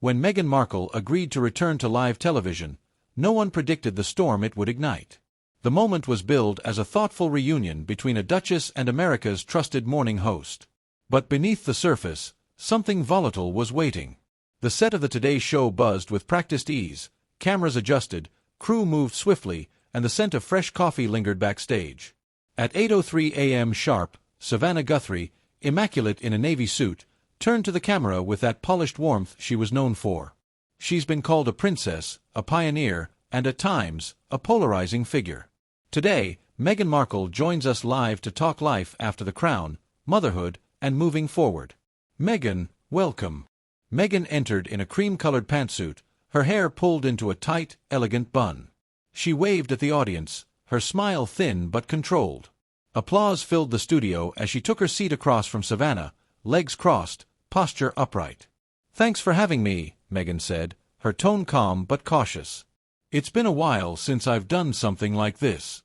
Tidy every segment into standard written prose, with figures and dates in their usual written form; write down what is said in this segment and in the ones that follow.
When Meghan Markle agreed to return to live television, no one predicted the storm it would ignite. The moment was billed as a thoughtful reunion between a duchess and America's trusted morning host. But beneath the surface, something volatile was waiting. The set of the Today Show buzzed with practiced ease, cameras adjusted, crew moved swiftly, and the scent of fresh coffee lingered backstage. At 8:03 a.m. sharp, Savannah Guthrie, immaculate in a navy suit, turned to the camera with that polished warmth she was known for. She's been called a princess, a pioneer, and at times, a polarizing figure. Today, Meghan Markle joins us live to talk life after the crown, motherhood, and moving forward. Meghan, welcome. Meghan entered in a cream-colored pantsuit, her hair pulled into a tight, elegant bun. She waved at the audience, her smile thin but controlled. Applause filled the studio as she took her seat across from Savannah, legs crossed, posture upright. "Thanks for having me," Meghan said, her tone calm but cautious. "It's been a while since I've done something like this."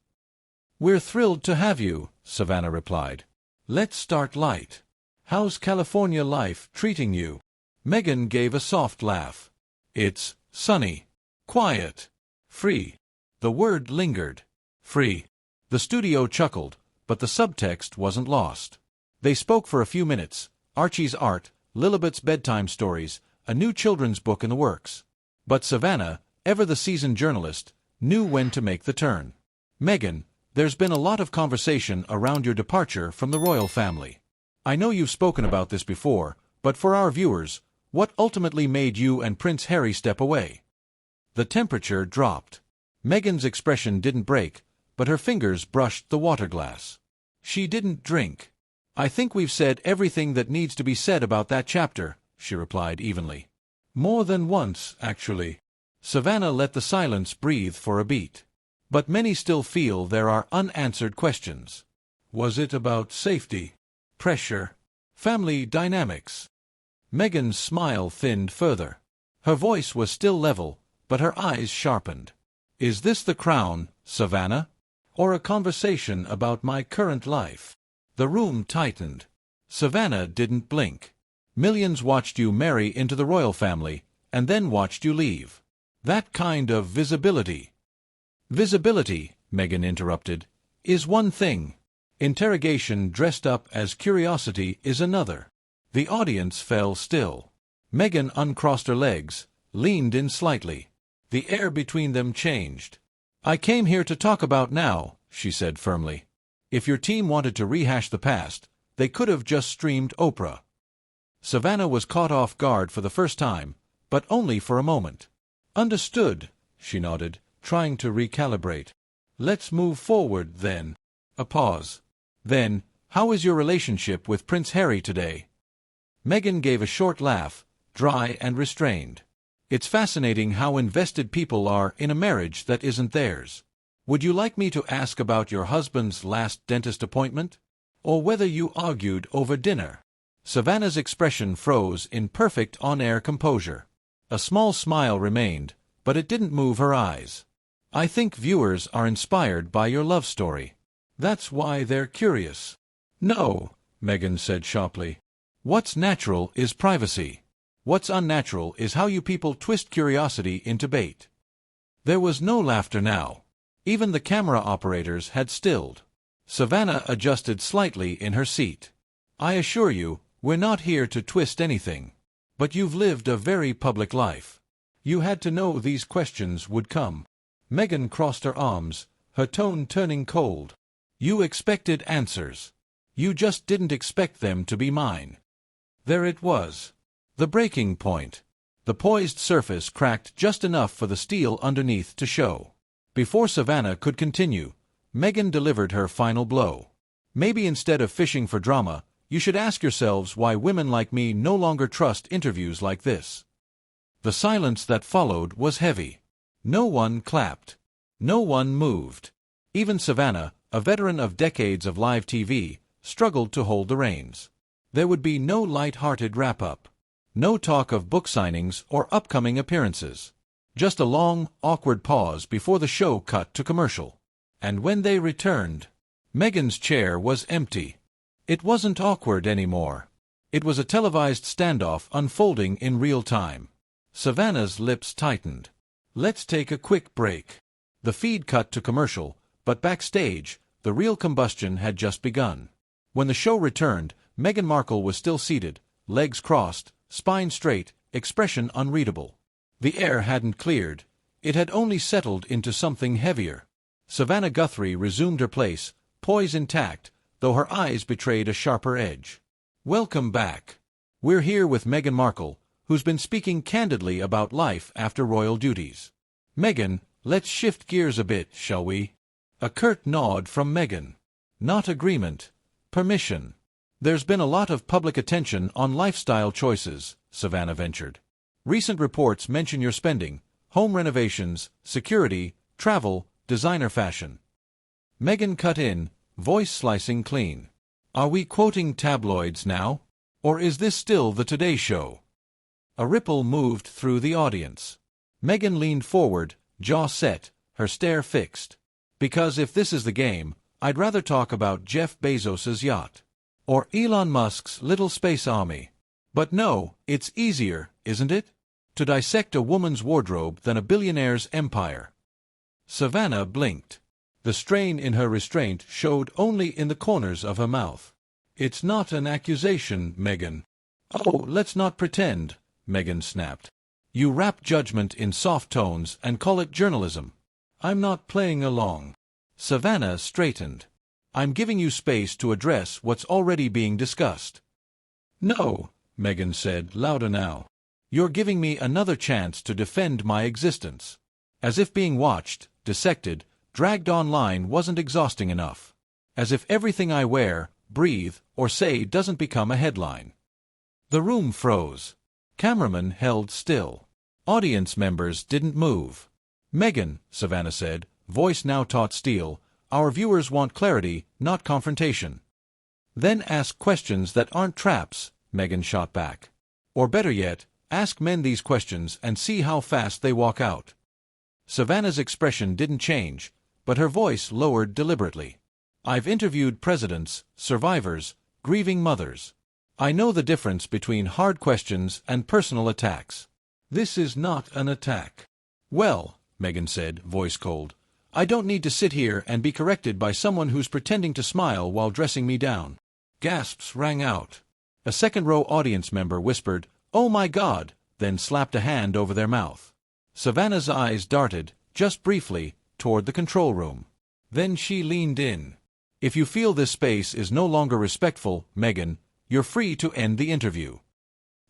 "We're thrilled to have you," Savannah replied. "Let's start light. How's California life treating you?" Meghan gave a soft laugh. "It's sunny, quiet, free." The word lingered. Free. The studio chuckled, but the subtext wasn't lost. They spoke for a few minutes, Archie's art, Lilibet's bedtime stories, a new children's book in the works. But Savannah, ever the seasoned journalist, knew when to make the turn. "Meghan, there's been a lot of conversation around your departure from the royal family. I know you've spoken about this before, but for our viewers, what ultimately made you and Prince Harry step away?" The temperature dropped. Meghan's expression didn't break, but her fingers brushed the water glass. She didn't drink. "I think we've said everything that needs to be said about that chapter," she replied evenly. "More than once, actually." Savannah let the silence breathe for a beat. "But many still feel there are unanswered questions. Was it about safety, pressure, family dynamics?" Meghan's smile thinned further. Her voice was still level, but her eyes sharpened. "Is this the crown, Savannah? Or a conversation about my current life?" The room tightened. Savannah didn't blink. "Millions watched you marry into the royal family, and then watched you leave. That kind of visibility." "Visibility," Meghan interrupted, "is one thing. Interrogation dressed up as curiosity is another." The audience fell still. Meghan uncrossed her legs, leaned in slightly. The air between them changed. "I came here to talk about now," she said firmly. "If your team wanted to rehash the past, they could have just streamed Oprah." Savannah was caught off guard for the first time, but only for a moment. "Understood," she nodded, trying to recalibrate. "Let's move forward, then." A pause. "Then, how is your relationship with Prince Harry today?" Meghan gave a short laugh, dry and restrained. "It's fascinating how invested people are in a marriage that isn't theirs. Would you like me to ask about your husband's last dentist appointment? Or whether you argued over dinner?" Savannah's expression froze in perfect on-air composure. A small smile remained, but it didn't move her eyes. "I think viewers are inspired by your love story. That's why they're curious." "No," Meghan said sharply. "What's natural is privacy. What's unnatural is how you people twist curiosity into bait." There was no laughter now. Even the camera operators had stilled. Savannah adjusted slightly in her seat. "I assure you, we're not here to twist anything. But you've lived a very public life. You had to know these questions would come." Meghan crossed her arms, her tone turning cold. "You expected answers. You just didn't expect them to be mine." There it was. The breaking point. The poised surface cracked just enough for the steel underneath to show. Before Savannah could continue, Meghan delivered her final blow. "Maybe instead of fishing for drama, you should ask yourselves why women like me no longer trust interviews like this." The silence that followed was heavy. No one clapped. No one moved. Even Savannah, a veteran of decades of live TV, struggled to hold the reins. There would be no light-hearted wrap-up. No talk of book signings or upcoming appearances. Just a long, awkward pause before the show cut to commercial. And when they returned, Meghan's chair was empty. It wasn't awkward anymore. It was a televised standoff unfolding in real time. Savannah's lips tightened. Let's take a quick break. The feed cut to commercial, but backstage, the real combustion had just begun. When the show returned, Meghan Markle was still seated, legs crossed, spine straight, expression unreadable. The air hadn't cleared. It had only settled into something heavier. Savannah Guthrie resumed her place, poise intact, though her eyes betrayed a sharper edge. Welcome back. We're here with Meghan Markle, who's been speaking candidly about life after royal duties. Meghan, let's shift gears a bit, shall we? A curt nod from Meghan. Not agreement. Permission. There's been a lot of public attention on lifestyle choices, Savannah ventured. Recent reports mention your spending, home renovations, security, travel, designer fashion. Meghan cut in, voice slicing clean. Are we quoting tabloids now? Or is this still the Today Show? A ripple moved through the audience. Meghan leaned forward, jaw set, her stare fixed. Because if this is the game, I'd rather talk about Jeff Bezos's yacht. Or Elon Musk's little space army. But no, it's easier, isn't it? To dissect a woman's wardrobe than a billionaire's empire. Savannah blinked. The strain in her restraint showed only in the corners of her mouth. It's not an accusation, Meghan. Oh, let's not pretend, Meghan snapped. You wrap judgment in soft tones and call it journalism. I'm not playing along. Savannah straightened. I'm giving you space to address what's already being discussed. No, Meghan said, louder now. You're giving me another chance to defend my existence. As if being watched, dissected, dragged online wasn't exhausting enough. As if everything I wear, breathe, or say doesn't become a headline. The room froze. Cameramen held still. Audience members didn't move. Meghan, Savannah said, voice now taut steel, our viewers want clarity, not confrontation. Then ask questions that aren't traps, Meghan shot back. Or better yet, ask men these questions and see how fast they walk out. Savannah's expression didn't change, but her voice lowered deliberately. I've interviewed presidents, survivors, grieving mothers. I know the difference between hard questions and personal attacks. This is not an attack. Well, Meghan said, voice cold, I don't need to sit here and be corrected by someone who's pretending to smile while dressing me down. Gasps rang out. A second-row audience member whispered, Oh my God, then slapped a hand over their mouth. Savannah's eyes darted, just briefly, toward the control room. Then she leaned in. If you feel this space is no longer respectful, Meghan, you're free to end the interview.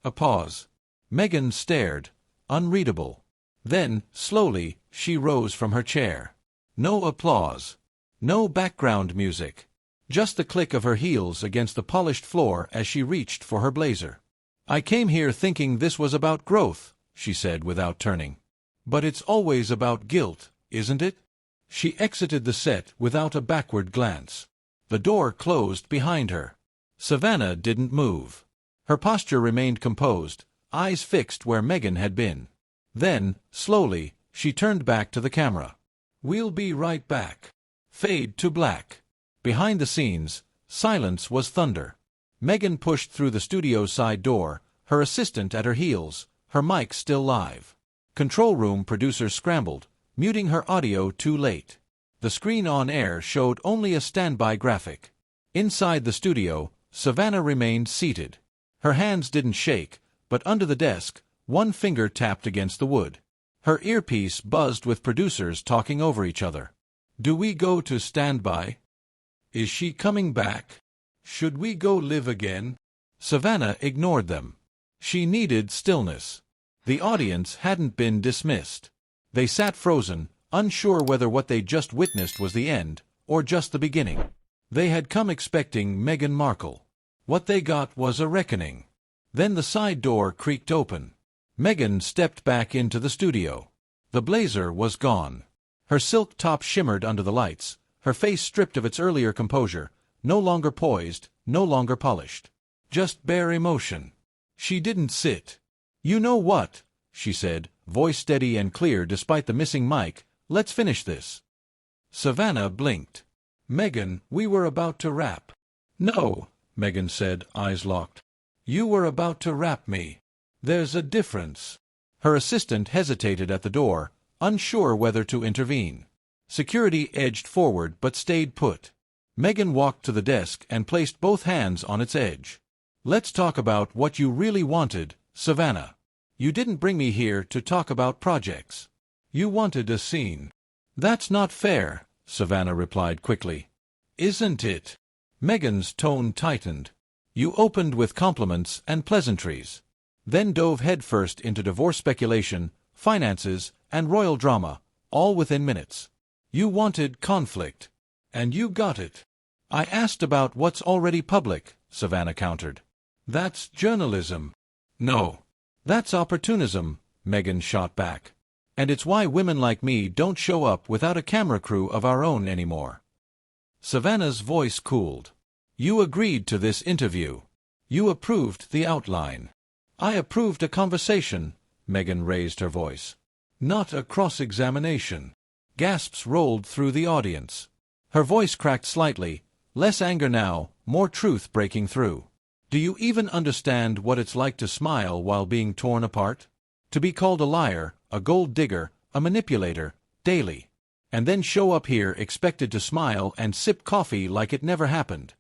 A pause. Meghan stared, unreadable. Then, slowly, she rose from her chair. No applause. No background music. Just the click of her heels against the polished floor as she reached for her blazer. I came here thinking this was about growth, she said without turning. But it's always about guilt, isn't it? She exited the set without a backward glance. The door closed behind her. Savannah didn't move. Her posture remained composed, eyes fixed where Meghan had been. Then, slowly, she turned back to the camera. We'll be right back. Fade to black. Behind the scenes, silence was thunder. Meghan pushed through the studio's side door, her assistant at her heels, her mic still live. Control room producers scrambled, muting her audio too late. The screen on air showed only a standby graphic. Inside the studio, Savannah remained seated. Her hands didn't shake, but under the desk, one finger tapped against the wood. Her earpiece buzzed with producers talking over each other. Do we go to standby? Is she coming back? Should we go live again? Savannah ignored them. She needed stillness. The audience hadn't been dismissed. They sat frozen, unsure whether what they'd just witnessed was the end, or just the beginning. They had come expecting Meghan Markle. What they got was a reckoning. Then the side door creaked open. Meghan stepped back into the studio. The blazer was gone. Her silk top shimmered under the lights, her face stripped of its earlier composure, no longer poised, no longer polished. Just bare emotion. She didn't sit. You know what? She said, voice steady and clear despite the missing mic, let's finish this. Savannah blinked. Meghan, we were about to wrap. No, Meghan said, eyes locked. You were about to wrap me. There's a difference. Her assistant hesitated at the door, unsure whether to intervene. Security edged forward but stayed put. Meghan walked to the desk and placed both hands on its edge. "Let's talk about what you really wanted, Savannah. You didn't bring me here to talk about projects. You wanted a scene." "That's not fair," Savannah replied quickly. "Isn't it?" Meghan's tone tightened. "You opened with compliments and pleasantries, then dove headfirst into divorce speculation, finances, and royal drama, all within minutes. You wanted conflict. And you got it." "I asked about what's already public," Savannah countered. "That's journalism." "No. That's opportunism," Meghan shot back. "And it's why women like me don't show up without a camera crew of our own anymore." Savannah's voice cooled. "You agreed to this interview. You approved the outline." "I approved a conversation," Meghan raised her voice. "Not a cross-examination." Gasps rolled through the audience. Her voice cracked slightly, less anger now, more truth breaking through. "Do you even understand what it's like to smile while being torn apart? To be called a liar, a gold digger, a manipulator, daily. And then show up here expected to smile and sip coffee like it never happened."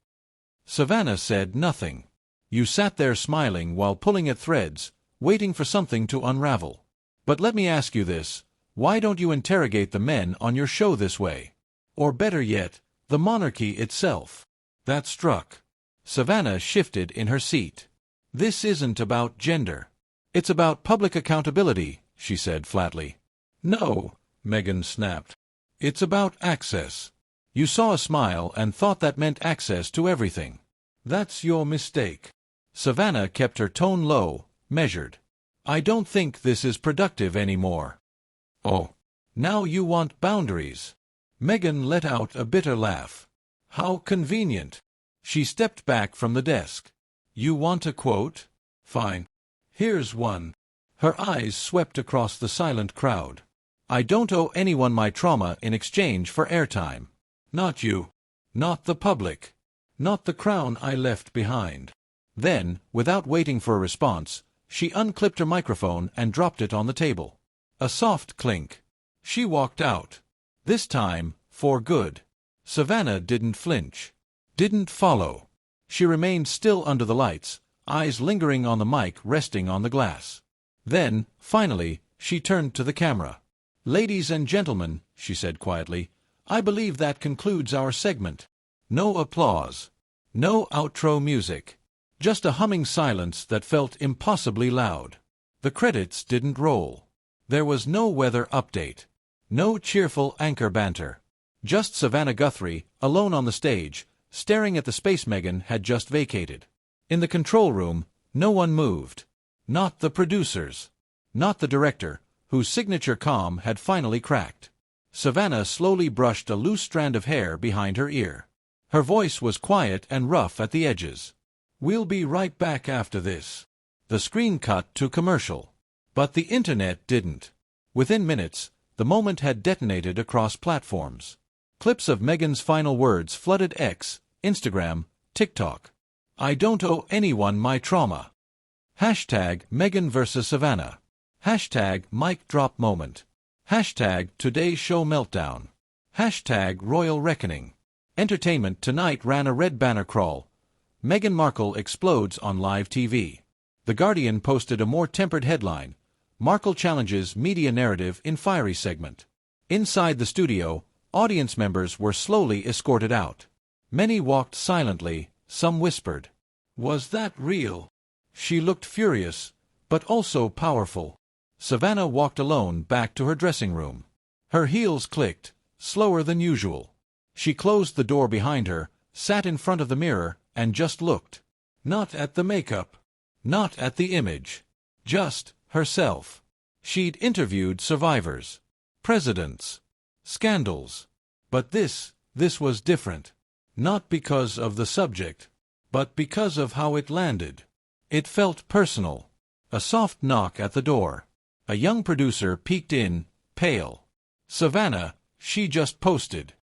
Savannah said nothing. "You sat there smiling while pulling at threads, waiting for something to unravel. But let me ask you this, why don't you interrogate the men on your show this way? Or better yet, the monarchy itself?" That struck. Savannah shifted in her seat. "This isn't about gender. It's about public accountability," she said flatly. "No," Meghan snapped. "It's about access. You saw a smile and thought that meant access to everything. That's your mistake." Savannah kept her tone low, measured. "I don't think this is productive anymore." "Oh, now you want boundaries." Meghan let out a bitter laugh. "How convenient." She stepped back from the desk. "You want a quote? Fine. Here's one." Her eyes swept across the silent crowd. "I don't owe anyone my trauma in exchange for airtime. Not you. Not the public. Not the crown I left behind." Then, without waiting for a response, she unclipped her microphone and dropped it on the table. A soft clink. She walked out. This time, for good. Savannah didn't flinch. Didn't follow. She remained still under the lights, eyes lingering on the mic resting on the glass. Then, finally, she turned to the camera. "Ladies and gentlemen," she said quietly, "I believe that concludes our segment." No applause. No outro music. Just a humming silence that felt impossibly loud. The credits didn't roll. There was no weather update. No cheerful anchor banter. Just Savannah Guthrie, alone on the stage, staring at the space Meghan had just vacated. In the control room, no one moved. Not the producers. Not the director, whose signature calm had finally cracked. Savannah slowly brushed a loose strand of hair behind her ear. Her voice was quiet and rough at the edges. "We'll be right back after this." The screen cut to commercial. But the internet didn't. Within minutes, the moment had detonated across platforms. Clips of Meghan's final words flooded X, Instagram, TikTok. "I don't owe anyone my trauma." Hashtag Meghan vs. Savannah. Hashtag mic drop moment. Hashtag Today's Show meltdown. Hashtag Royal Reckoning. Entertainment Tonight ran a red banner crawl. Meghan Markle explodes on live TV. The Guardian posted a more tempered headline. Markle challenges media narrative in fiery segment. Inside the studio, audience members were slowly escorted out. Many walked silently, some whispered. "Was that real?" She looked furious, but also powerful. Savannah walked alone back to her dressing room. Her heels clicked, slower than usual. She closed the door behind her, sat in front of the mirror, and just looked. Not at the makeup. Not at the image. Just herself. She'd interviewed survivors. Presidents. Scandals. But this was different. Not because of the subject, but because of how it landed. It felt personal. A soft knock at the door. A young producer peeked in, pale. "Savannah, she just posted."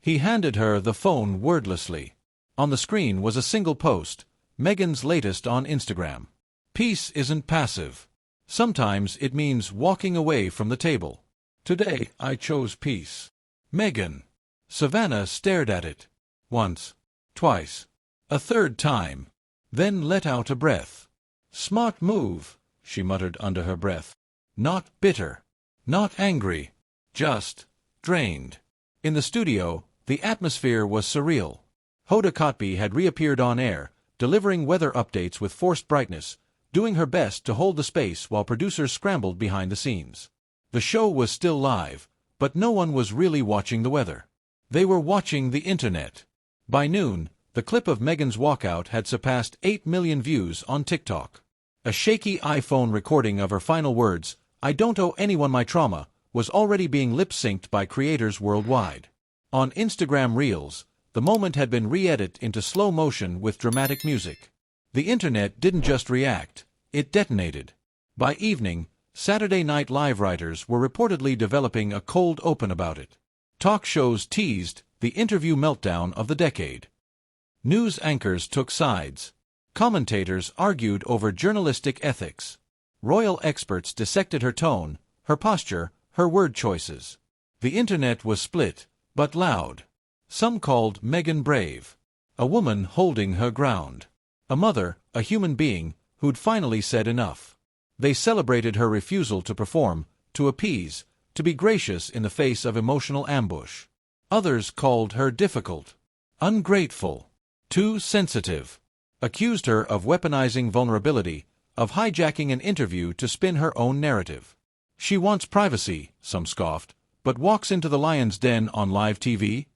He handed her the phone wordlessly. On the screen was a single post, Meghan's latest on Instagram. "Peace isn't passive. Sometimes it means walking away from the table. Today, I chose peace. Meghan. Savannah stared at it. Once. Twice. A third time. Then let out a breath. Smart move, she muttered under her breath. Not bitter. Not angry. Just drained. In the studio, the atmosphere was surreal. Hoda Kotb had reappeared on air, delivering weather updates with forced brightness, doing her best to hold the space while producers scrambled behind the scenes. The show was still live, but no one was really watching the weather. They were watching the internet. By noon, the clip of Meghan's walkout had surpassed 8 million views on TikTok. A shaky iPhone recording of her final words, "I don't owe anyone my trauma," was already being lip-synced by creators worldwide. On Instagram Reels, the moment had been re-edited into slow motion with dramatic music. The internet didn't just react, it detonated. By evening, Saturday Night Live writers were reportedly developing a cold open about it. Talk shows teased the interview meltdown of the decade. News anchors took sides. Commentators argued over journalistic ethics. Royal experts dissected her tone, her posture, her word choices. The internet was split, but loud. Some called Meghan brave. A woman holding her ground. A mother, a human being, who'd finally said enough. They celebrated her refusal to perform, to appease, to be gracious in the face of emotional ambush. Others called her difficult, ungrateful, too sensitive. Accused her of weaponizing vulnerability, of hijacking an interview to spin her own narrative. She wants privacy, some scoffed, but walks into the lion's den on live TV?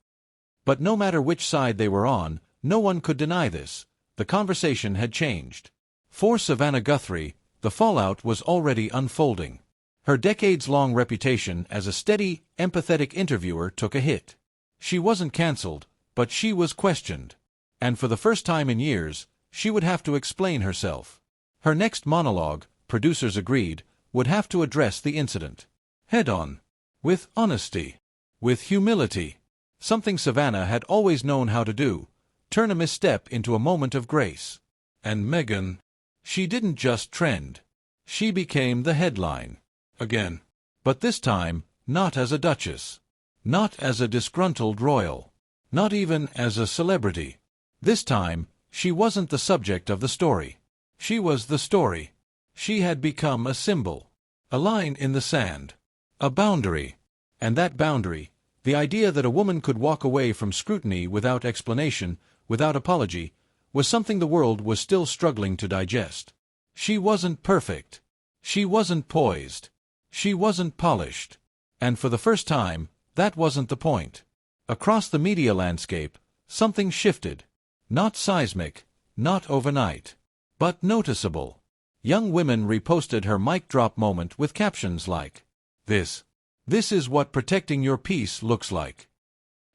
But no matter which side they were on, no one could deny this. The conversation had changed. For Savannah Guthrie, the fallout was already unfolding. Her decades-long reputation as a steady, empathetic interviewer took a hit. She wasn't cancelled, but she was questioned. And for the first time in years, she would have to explain herself. Her next monologue, producers agreed, would have to address the incident. Head-on. With honesty. With humility. Something Savannah had always known how to do, turn a misstep into a moment of grace. And Meghan, she didn't just trend. She became the headline. Again. But this time, not as a duchess. Not as a disgruntled royal. Not even as a celebrity. This time, she wasn't the subject of the story. She was the story. She had become a symbol. A line in the sand. A boundary. And that boundary, the idea that a woman could walk away from scrutiny without explanation, without apology, was something the world was still struggling to digest. She wasn't perfect. She wasn't poised. She wasn't polished. And for the first time, that wasn't the point. Across the media landscape, something shifted. Not seismic, not overnight, but noticeable. Young women reposted her mic drop moment with captions like, This is what protecting your peace looks like.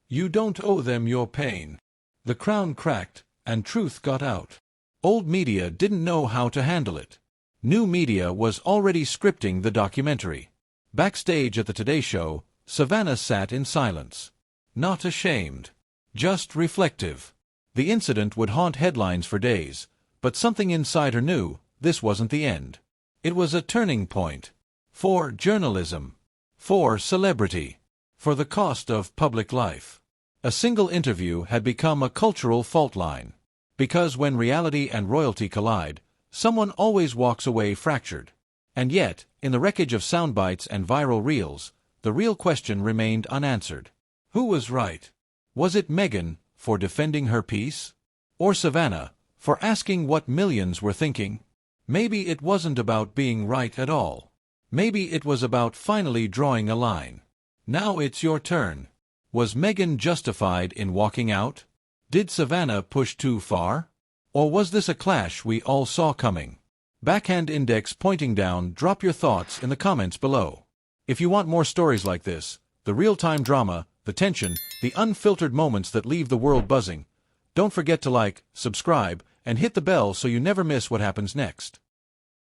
You don't owe them your pain. The crown cracked, and truth got out. Old media didn't know how to handle it. New media was already scripting the documentary. Backstage at the Today Show, Savannah sat in silence. Not ashamed. Just reflective. The incident would haunt headlines for days, but something inside her knew this wasn't the end. It was a turning point. For journalism. For celebrity. For the cost of public life. A single interview had become a cultural fault line. Because when reality and royalty collide, someone always walks away fractured. And yet, in the wreckage of soundbites and viral reels, the real question remained unanswered. Who was right? Was it Meghan, for defending her peace? Or Savannah, for asking what millions were thinking? Maybe it wasn't about being right at all. Maybe it was about finally drawing a line. Now it's your turn. Was Meghan justified in walking out? Did Savannah push too far? Or was this a clash we all saw coming? Backhand index pointing down. Drop your thoughts in the comments below. If you want more stories like this, the real-time drama, the tension, the unfiltered moments that leave the world buzzing, don't forget to like, subscribe, and hit the bell so you never miss what happens next.